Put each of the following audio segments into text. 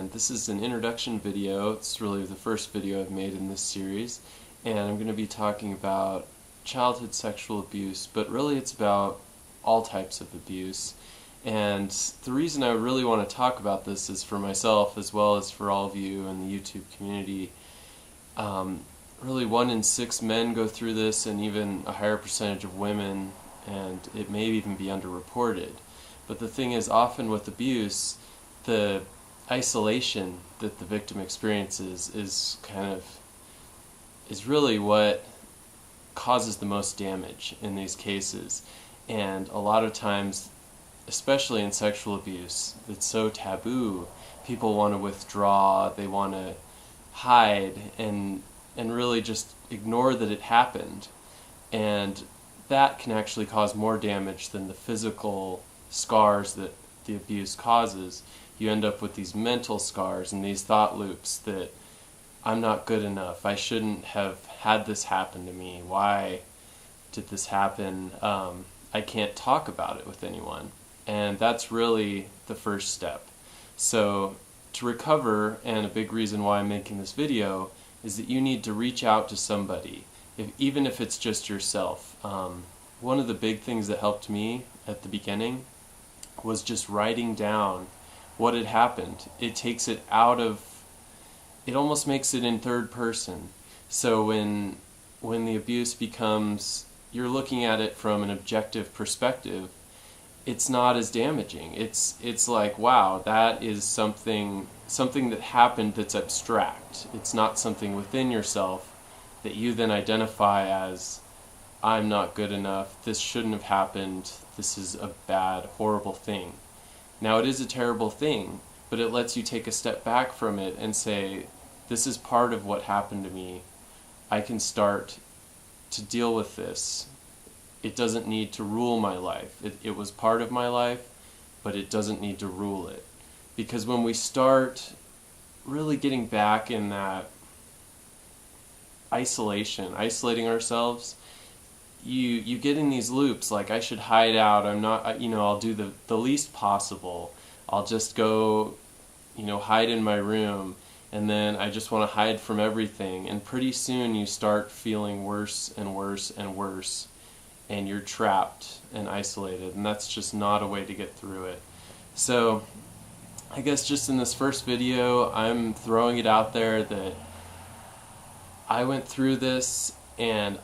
And this is an introduction video. It's really the first video I've made in this series, and I'm going to be talking about childhood sexual abuse, but really it's about all types of abuse. And the reason I really want to talk about this is for myself as well as for all of you in the YouTube community. Really 1 in 6 men go through this, and even a higher percentage of women, and it may even be underreported. But the thing is, often with abuse, the isolation that the victim experiences is really what causes the most damage in these cases. And a lot of times, especially in sexual abuse, it's so taboo. People want to withdraw, they want to hide, and really just ignore that it happened. And that can actually cause more damage than the physical scars that the abuse causes. You end up with these mental scars and these thought loops that I'm not good enough, I shouldn't have had this happen to me, why did this happen, I can't talk about it with anyone. And that's really the first step. So to recover, and a big reason why I'm making this video, is that you need to reach out to somebody, even if it's just yourself. One of the big things that helped me at the beginning was just writing down what had happened. It takes it out of, it almost makes it in third person. So when the abuse becomes, you're looking at it from an objective perspective, it's not as damaging. It's like, wow, that is something that happened that's abstract. It's not something within yourself that you then identify as, I'm not good enough, this shouldn't have happened, this is a bad, horrible thing. Now it is a terrible thing, but it lets you take a step back from it and say, this is part of what happened to me. I can start to deal with this. It doesn't need to rule my life. It was part of my life, but it doesn't need to rule it. Because when we start really getting back in that isolating ourselves, you get in these loops like, I should hide out, I'll do the least possible. I'll just go, hide in my room, and then I just want to hide from everything. And pretty soon you start feeling worse and worse and worse, and you're trapped and isolated, and that's just not a way to get through it. So I guess just in this first video, I'm throwing it out there that I went through this, and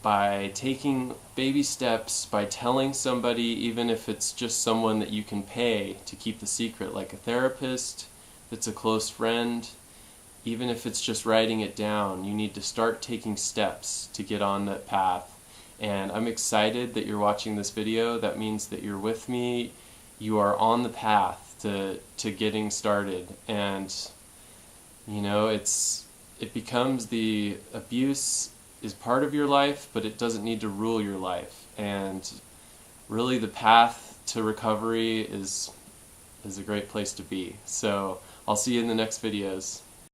by taking baby steps, by telling somebody, even if it's just someone that you can pay to keep the secret, like a therapist that's a close friend, even if it's just writing it down, you need to start taking steps to get on that path. And I'm excited that you're watching this video. That means that you're with me. You are on the path to getting started. And it becomes, the abuse is part of your life, but it doesn't need to rule your life. And really the path to recovery is a great place to be. So I'll see you in the next videos.